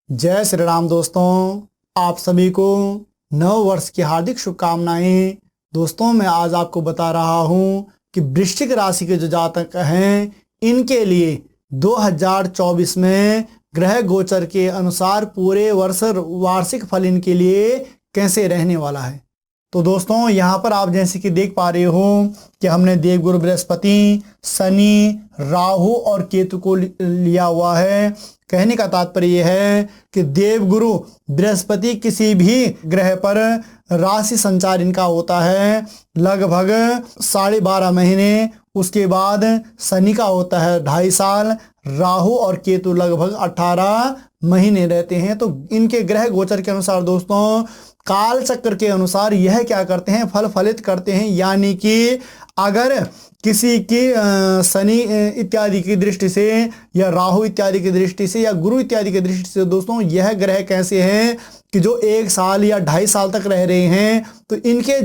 जय श्री राम दोस्तों। आप सभी को नव वर्ष की हार्दिक शुभकामनाएं। दोस्तों मैं आज आपको बता रहा हूं कि वृश्चिक राशि के जो जातक हैं इनके लिए 2024 में ग्रह गोचर के अनुसार पूरे वर्ष वार्षिक फल इनके लिए कैसे रहने वाला है। तो दोस्तों यहाँ पर आप जैसे कि देख पा रहे हो कि हमने देवगुरु बृहस्पति, शनि, राहु और केतु को लिया हुआ है। कहने का तात्पर्य यह है कि देवगुरु बृहस्पति किसी भी ग्रह पर राशि संचार इनका होता है लगभग 12.5 महीने। उसके बाद शनि का होता है 2.5 साल, राहु और केतु लगभग 18 महीने रहते हैं। तो इनके ग्रह गोचर के अनुसार दोस्तों काल चक्र के अनुसार यह क्या करते हैं, फल फलित करते हैं। यानी कि अगर किसी की शनि इत्यादि की दृष्टि से या राहु इत्यादि की दृष्टि से या गुरु इत्यादि की दृष्टि से दोस्तों यह ग्रह कैसे हैं कि जो 1 साल या 2.5 साल तक रह रहे हैं, तो इनके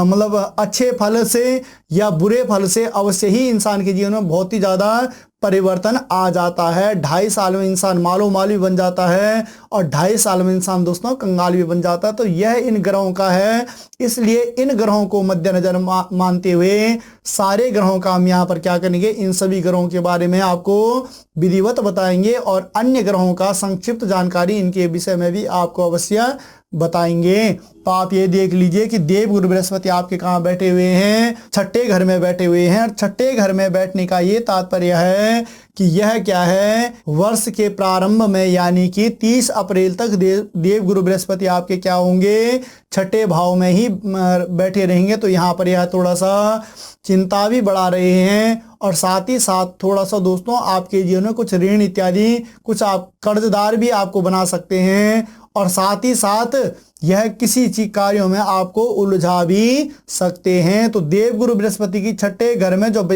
मतलब अच्छे फल से या बुरे फल से अवश्य ही इंसान के जीवन में बहुत ही ज़्यादा परिवर्तन आ जाता है। 2.5 साल में इंसान मालो माल भी बन जाता है और 2.5 साल में इंसान दोस्तों कंगाल भी बन जाता है। तो यह इन ग्रहों का है, इसलिए इन ग्रहों को मद्देनजर मानते हुए सारे ग्रहों का हम यहाँ पर क्या करेंगे, इन सभी ग्रहों के बारे में आपको विधिवत बताएंगे और अन्य ग्रहों का संक्षिप्त जानकारी इनके विषय में भी आपको अवश्य बताएंगे। तो आप ये देख लीजिए कि देवगुरु बृहस्पति आपके कहाँ बैठे हुए हैं, छठे घर में बैठे हुए हैं। और छठे घर में बैठने का ये तात्पर्य है कि यह क्या है, वर्ष के प्रारंभ में यानी कि 30 अप्रैल तक देवगुरु बृहस्पति आपके क्या होंगे, छठे भाव में ही बैठे रहेंगे। तो यहाँ पर यह थोड़ा सा चिंता भी बढ़ा रहे हैं और साथ ही साथ थोड़ा सा दोस्तों आपके जीवन में कुछ ऋण इत्यादि, कुछ आप कर्जदार भी आपको बना सकते हैं और साथ ही साथ यह किसी चीज कार्यों में आपको उलझा भी सकते हैं। तो देवगुरु बृहस्पति की छठे घर में जो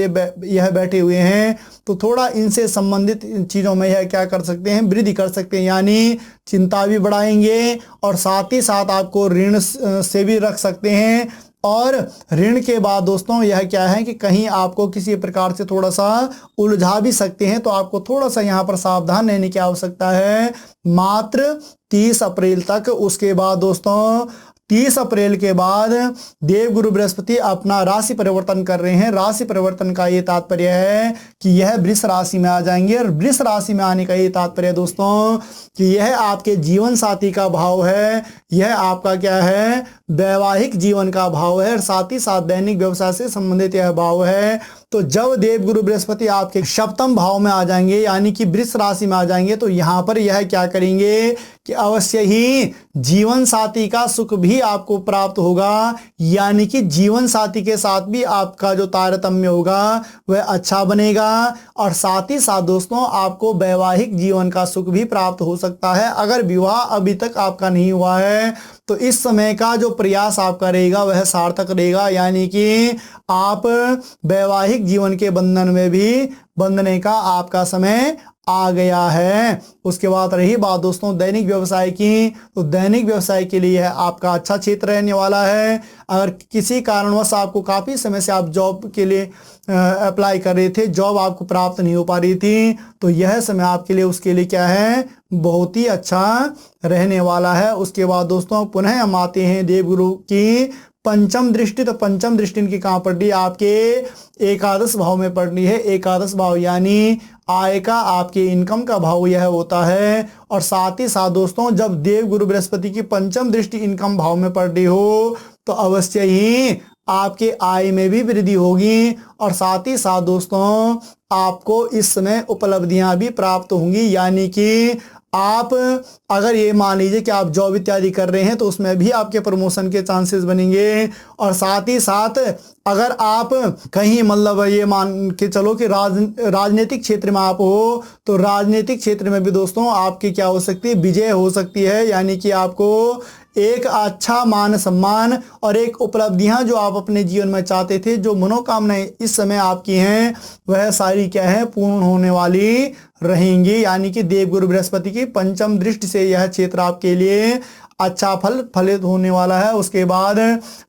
यह बैठे हुए हैं तो थोड़ा इनसे संबंधित चीज़ों में यह क्या कर सकते हैं, वृद्धि कर सकते हैं, यानी चिंता भी बढ़ाएंगे और साथ ही साथ आपको ऋण से भी रख सकते हैं। और ऋण के बाद दोस्तों यह क्या है कि कहीं आपको किसी प्रकार से थोड़ा सा उलझा भी सकते हैं। तो आपको थोड़ा सा यहाँ पर सावधान रहने की आवश्यकता है मात्र 30 अप्रैल तक। उसके बाद दोस्तों 30 अप्रैल के बाद देवगुरु बृहस्पति अपना राशि परिवर्तन कर रहे हैं। राशि परिवर्तन का ये तात्पर्य है कि यह वृष राशि में आ जाएंगे और वृष राशि में आने का ये तात्पर्य दोस्तों कि यह आपके जीवन साथी का भाव है, यह आपका क्या है, वैवाहिक जीवन का भाव है और साथ ही साथ दैनिक व्यवसाय से संबंधित यह भाव है। तो जब देवगुरु बृहस्पति आपके सप्तम भाव में आ जाएंगे यानी कि वृष राशि में आ जाएंगे तो यहाँ पर यह क्या करेंगे कि अवश्य ही जीवन साथी का सुख भी आपको प्राप्त होगा। यानी कि जीवन साथी के साथ भी आपका जो तारतम्य होगा वह अच्छा बनेगा और साथ ही साथ दोस्तों आपको वैवाहिक जीवन का सुख भी प्राप्त हो सकता है। अगर विवाह अभी तक आपका नहीं हुआ है तो इस समय का जो प्रयास आपका रहेगा वह सार्थक रहेगा, यानी कि आप वैवाहिक जीवन के बंधन में भी बंधने का आपका समय आ गया है। उसके बाद रही बात दोस्तों दैनिक व्यवसाय की, तो दैनिक व्यवसाय के लिए आपका अच्छा क्षेत्र रहने वाला है। अगर किसी कारणवश आपको काफ़ी समय से आप जॉब के लिए अप्लाई कर रहे थे, जॉब आपको प्राप्त नहीं हो पा रही थी, तो यह समय आपके लिए उसके लिए क्या है, बहुत ही अच्छा रहने वाला है। उसके बाद दोस्तों पुनः हम आते हैं देवगुरु की पंचम दृष्टि। तो पंचम दृष्टि इनकी कहाँ पड़ रही है, आपके एकादश भाव में पड़ रही है। एकादश भाव यानी आय का, आपके इनकम का भाव यह होता है। और साथ ही साथ दोस्तों जब देवगुरु बृहस्पति की पंचम दृष्टि इनकम भाव में पड़ रही हो तो अवश्य ही आपके आय में भी वृद्धि होगी और साथ ही साथ दोस्तों आपको इस समय उपलब्धियां भी प्राप्त होंगी। यानी कि आप अगर ये मान लीजिए कि आप जॉब इत्यादि कर रहे हैं तो उसमें भी आपके प्रमोशन के चांसेस बनेंगे। और साथ ही साथ अगर आप कहीं मतलब ये मान के चलो कि राजनीतिक क्षेत्र में आप हो तो राजनीतिक क्षेत्र में भी दोस्तों आपकी क्या हो सकती है, विजय हो सकती है। यानी कि आपको एक अच्छा मान सम्मान और एक उपलब्धियां जो आप अपने जीवन में चाहते थे, जो मनोकामनाएं इस समय आपकी हैं वह सारी क्या है, पूर्ण होने वाली रहेंगी। यानी कि देवगुरु बृहस्पति की पंचम दृष्टि से यह क्षेत्र आपके लिए अच्छा फल फलित होने वाला है। उसके बाद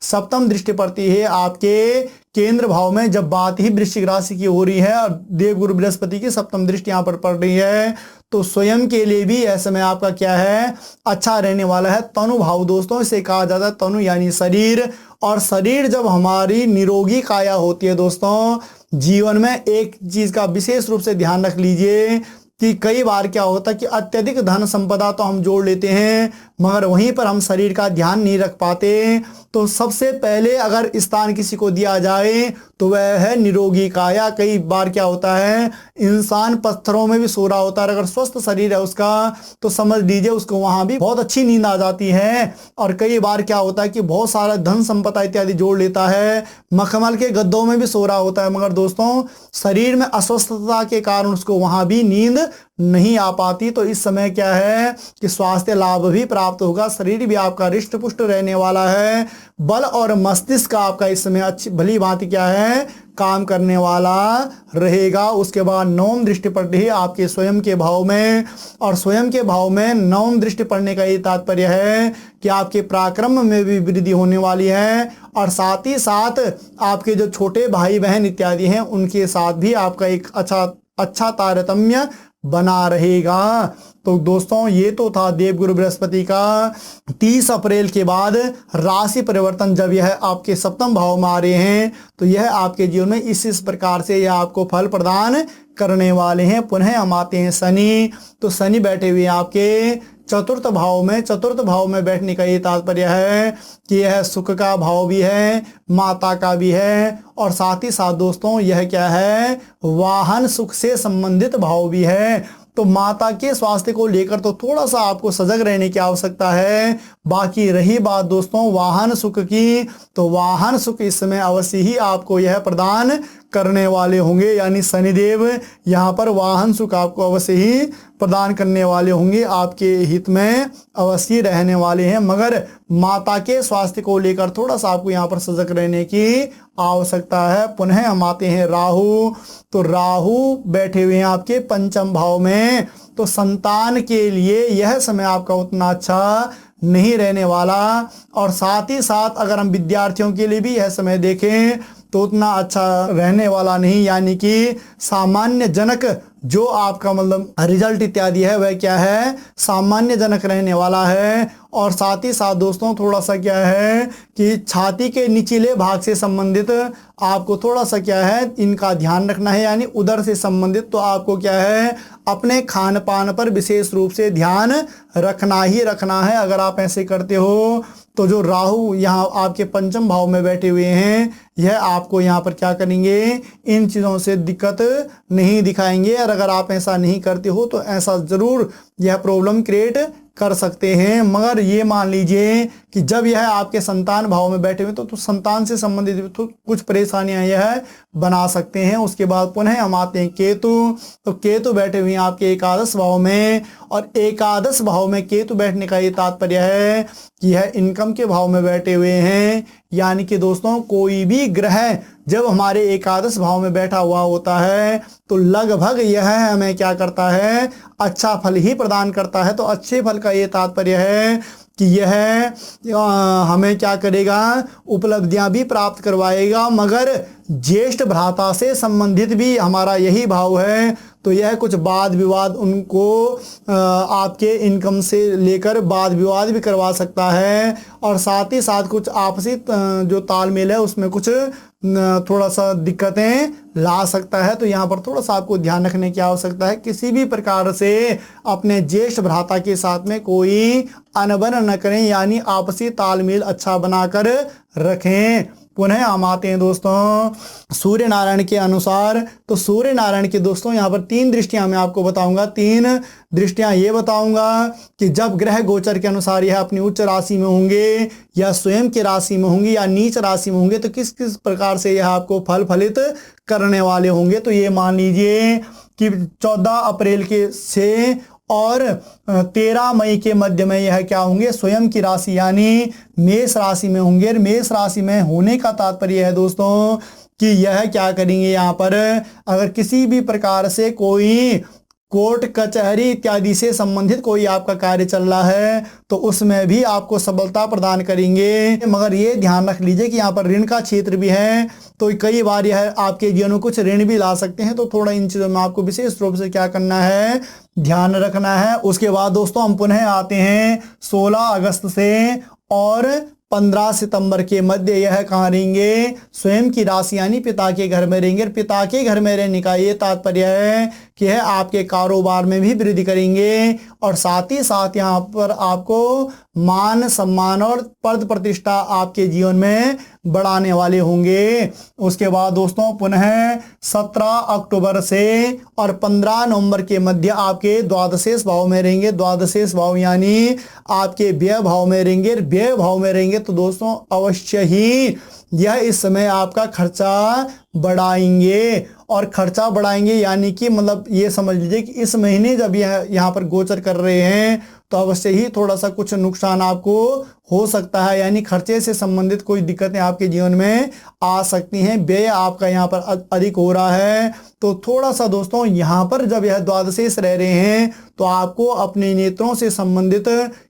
सप्तम दृष्टि पड़ती है आपके केंद्र भाव में जब बात ही वृश्चिक राशि की हो रही है और देवगुरु बृहस्पति की सप्तम दृष्टि यहाँ पर पड़ रही है, तो स्वयं के लिए भी यह समय आपका क्या है, अच्छा रहने वाला है। तनु भाव दोस्तों इसे कहा जाता है, तनु यानी शरीर, और शरीर जब हमारी निरोगी काया होती है दोस्तों, जीवन में एक चीज का विशेष रूप से ध्यान रख लीजिए कि कई बार क्या होता है कि अत्यधिक धन संपदा तो हम जोड़ लेते हैं मगर वहीं पर हम शरीर का ध्यान नहीं रख पाते। तो सबसे पहले अगर स्थान किसी को दिया जाए तो वह है निरोगी काया। कई बार क्या होता है, इंसान पत्थरों में भी सो रहा होता है, अगर स्वस्थ शरीर है उसका तो समझ लीजिए उसको वहां भी बहुत अच्छी नींद आ जाती है। और कई बार क्या होता है कि बहुत सारा धन संपदा इत्यादि जोड़ लेता है, मखमल के गद्दों में भी सो रहा होता है, मगर दोस्तों शरीर में अस्वस्थता के कारण उसको वहां भी नींद नहीं आ पाती। तो इस समय क्या है कि स्वास्थ्य लाभ भी प्राप्त होगा, शरीर भी आपका रिष्ट पुष्ट रहने वाला है, बल और मस्तिष्क आपका इस समय अच्छी भली भांति क्या है काम करने वाला रहेगा। उसके बाद नवम दृष्टि पड़ रही है आपके स्वयं के भाव में, और स्वयं के भाव में नवम दृष्टि पड़ने का ये तात्पर्य है कि आपके पराक्रम में भी वृद्धि होने वाली है, और साथ ही साथ आपके जो छोटे भाई बहन इत्यादि हैं उनके साथ भी आपका एक अच्छा तारतम्य बना रहेगा। तो दोस्तों ये तो था देवगुरु बृहस्पति का 30 अप्रैल के बाद राशि परिवर्तन, जब यह आपके सप्तम भाव में आ रहे हैं तो यह आपके जीवन में इस प्रकार से यह आपको फल प्रदान करने वाले हैं। पुनः हम आते हैं शनि। तो शनि बैठे हुए आपके चतुर्थ भाव में। चतुर्थ भाव में बैठने का ये तात्पर्य है कि यह सुख का भाव भी है, माता का भी है, और साथ ही साथ दोस्तों यह क्या है, वाहन सुख से संबंधित भाव भी है। तो माता के स्वास्थ्य को लेकर तो थोड़ा सा आपको सजग रहने की आवश्यकता है। बाकी रही बात दोस्तों वाहन सुख की, तो वाहन सुख इस समय अवश्य ही आपको यह प्रदान करने वाले होंगे, यानी शनिदेव यहाँ पर वाहन सुख आपको अवश्य ही प्रदान करने वाले होंगे, आपके हित में अवश्य रहने वाले हैं। मगर माता के स्वास्थ्य को लेकर थोड़ा सा आपको यहाँ पर सजग रहने की आवश्यकता है। पुनः हम आते हैं राहु। तो राहु बैठे हुए हैं आपके पंचम भाव में। तो संतान के लिए यह समय आपका उतना अच्छा नहीं रहने वाला, और साथ ही साथ अगर हम विद्यार्थियों के लिए भी यह समय देखें तो उतना अच्छा रहने वाला नहीं, यानी कि सामान्य जनक जो आपका मतलब रिजल्ट इत्यादि है वह क्या है, सामान्य जनक रहने वाला है। और साथ ही साथ दोस्तों थोड़ा सा क्या है कि छाती के निचले भाग से संबंधित आपको थोड़ा सा क्या है इनका ध्यान रखना है, यानी उधर से संबंधित तो आपको क्या है अपने खान पान पर विशेष रूप से ध्यान रखना ही रखना है। अगर आप ऐसे करते हो तो जो राहु यहाँ आपके पंचम भाव में बैठे हुए हैं यह आपको यहाँ पर क्या करेंगे, इन चीज़ों से दिक्कत नहीं दिखाएंगे। और अगर आप ऐसा नहीं करते हो तो ऐसा ज़रूर यह प्रॉब्लम क्रिएट कर सकते हैं। मगर ये मान लीजिए कि जब यह आपके संतान भाव में बैठे हुए तो संतान से संबंधित तो कुछ परेशानियां यह बना सकते हैं। उसके बाद पुनः हम आते हैं केतु। तो केतु बैठे हुए हैं आपके एकादश भाव में, और एकादश भाव में केतु बैठने का ये तात्पर्य है कि यह इनकम के भाव में बैठे हुए हैं, यानी कि दोस्तों कोई भी ग्रह जब हमारे एकादश भाव में बैठा हुआ होता है तो लगभग यह हमें क्या करता है, अच्छा फल ही प्रदान करता है। तो अच्छे फल का ये तात्पर्य है कि यह हमें क्या करेगा, उपलब्धियां भी प्राप्त करवाएगा। मगर ज्येष्ठ भ्राता से संबंधित भी हमारा यही भाव है, तो यह कुछ वाद विवाद उनको आपके इनकम से लेकर वाद विवाद भी करवा सकता है, और साथ ही साथ कुछ आपसी जो तालमेल है उसमें कुछ थोड़ा सा दिक्कतें ला सकता है। तो यहाँ पर थोड़ा सा आपको ध्यान रखने की आवश्यकता है, किसी भी प्रकार से अपने ज्येष्ठ भ्राता के साथ में कोई अनबन न करें, यानी आपसी तालमेल अच्छा बनाकर रखें। पुनः हम आते हैं दोस्तों सूर्य नारायण के अनुसार। तो सूर्य नारायण के दोस्तों यहाँ पर 3 दृष्टियां मैं आपको बताऊंगा। 3 दृष्टियां ये बताऊंगा कि जब ग्रह गोचर के अनुसार यह अपनी उच्च राशि में होंगे या स्वयं की राशि में होंगे या नीच राशि में होंगे तो किस किस प्रकार से यह आपको फल फलित करने वाले होंगे। तो ये मान लीजिए कि 14 अप्रैल के से और 13 मई के मध्य में यह क्या होंगे, स्वयं की राशि यानी मेष राशि में होंगे। मेष राशि में होने का तात्पर्य है दोस्तों कि यह क्या करेंगे, यहाँ पर अगर किसी भी प्रकार से कोई कोर्ट कचहरी इत्यादि से संबंधित कोई आपका कार्य चल रहा है तो उसमें भी आपको सफलता प्रदान करेंगे। मगर ये ध्यान रख लीजिए कि यहाँ पर ऋण का क्षेत्र भी है, तो कई बार यह आपके जीवन में कुछ ऋण भी ला सकते हैं, तो थोड़ा इन चीज़ों में आपको विशेष रूप से क्या करना है, ध्यान रखना है। उसके बाद दोस्तों हम पुनः आते हैं 16 अगस्त से और 15 सितंबर के मध्य यह कहाँ रहेंगे, स्वयं की राशि यानी पिता के घर में रहेंगे। पिता के घर में रहने का ये तात्पर्य है कि यह आपके कारोबार में भी वृद्धि करेंगे और साथ ही साथ यहाँ पर आपको मान सम्मान और पद प्रतिष्ठा आपके जीवन में बढ़ाने वाले होंगे। उसके बाद दोस्तों पुनः 17 अक्टूबर से और 15 नवंबर के मध्य आपके द्वादशेष भाव में रहेंगे। द्वादशेष भाव यानी आपके व्यय भाव में रहेंगे। व्यय भाव में रहेंगे तो दोस्तों अवश्य ही यह इस समय आपका खर्चा बढ़ाएंगे। और खर्चा बढ़ाएंगे यानी कि मतलब ये समझ लीजिए कि इस महीने जब यह यहाँ पर गोचर कर रहे हैं तो अवश्य ही थोड़ा सा कुछ नुकसान आपको हो सकता है, यानी खर्चे से संबंधित कोई दिक्कतें आपके जीवन में आ सकती हैं। व्यय आपका यहाँ पर अधिक हो रहा है तो थोड़ा सा दोस्तों यहाँ पर जब यह द्वादशेष रह रहे हैं तो आपको अपने नेत्रों से संबंधित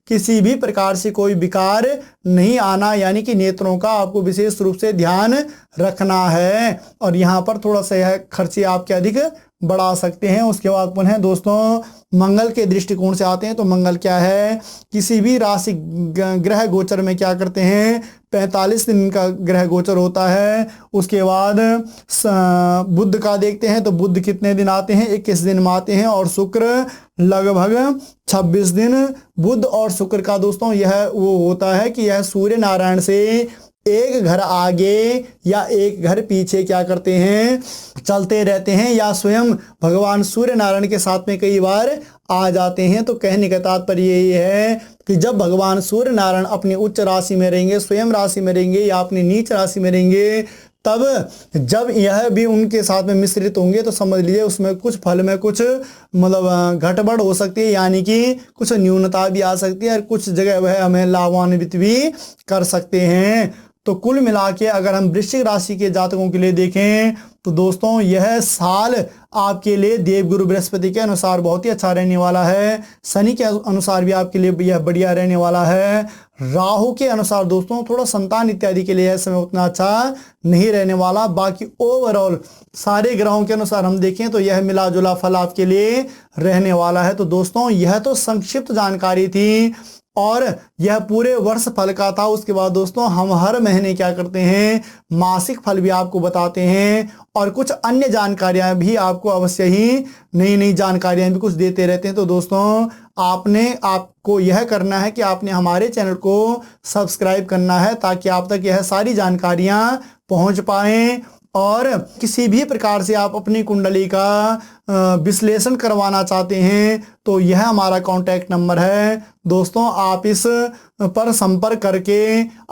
किसी भी प्रकार से कोई विकार नहीं आना, यानी कि नेत्रों का आपको विशेष रूप से ध्यान रखना है और यहाँ पर थोड़ा सा यह खर्चे आपके अधिक बढ़ा सकते हैं। उसके बाद पुनः दोस्तों मंगल के दृष्टिकोण से आते हैं तो मंगल क्या है, किसी भी राशि ग्रह गोचर में क्या करते हैं 45 दिन का ग्रह गोचर होता है। उसके बाद बुध का देखते हैं तो बुध कितने दिन आते हैं, 21 दिन में आते हैं और शुक्र लगभग 26 दिन। बुध और शुक्र का दोस्तों यह वो होता है कि यह सूर्य नारायण से एक घर आगे या एक घर पीछे क्या करते हैं, चलते रहते हैं या स्वयं भगवान सूर्य नारायण के साथ में कई बार आ जाते हैं। तो कहने का तात्पर्य यही है कि जब भगवान सूर्य नारायण अपनी उच्च राशि में रहेंगे, स्वयं राशि में रहेंगे या अपनी नीच राशि में रहेंगे, तब जब यह भी उनके साथ में मिश्रित होंगे तो समझ लीजिए उसमें कुछ फल में कुछ मतलब घटबढ़ हो सकती है, यानी कि कुछ न्यूनता भी आ सकती है और कुछ जगह वह हमें लाभान्वित भी कर सकते हैं। तो कुल मिला के अगर हम वृश्चिक राशि के जातकों के लिए देखें तो दोस्तों यह साल आपके लिए देवगुरु बृहस्पति के अनुसार बहुत ही अच्छा रहने वाला है। शनि के अनुसार भी आपके लिए यह बढ़िया रहने वाला है। राहु के अनुसार दोस्तों थोड़ा संतान इत्यादि के लिए यह समय उतना अच्छा नहीं रहने वाला। बाकी ओवरऑल सारे ग्रहों के अनुसार हम देखें तो यह मिला जुला फल आपके लिए रहने वाला है। तो दोस्तों यह तो संक्षिप्त जानकारी थी और यह पूरे वर्ष फल का था। उसके बाद दोस्तों हम हर महीने क्या करते हैं, मासिक फल भी आपको बताते हैं और कुछ अन्य जानकारियां भी आपको अवश्य ही नई नई जानकारियां भी कुछ देते रहते हैं। तो दोस्तों आपको यह करना है कि आपने हमारे चैनल को सब्सक्राइब करना है ताकि आप तक यह सारी जानकारियां पहुंच पाएं। और किसी भी प्रकार से आप अपनी कुंडली का विश्लेषण करवाना चाहते हैं तो यह हमारा कॉन्टैक्ट नंबर है। दोस्तों आप इस पर संपर्क करके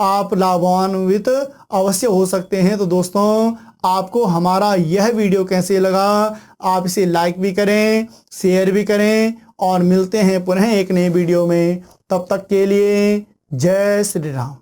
आप लाभान्वित अवश्य हो सकते हैं। तो दोस्तों आपको हमारा यह वीडियो कैसे लगा, आप इसे लाइक भी करें, शेयर भी करें और मिलते हैं पुनः एक नए वीडियो में। तब तक के लिए जय श्री राम।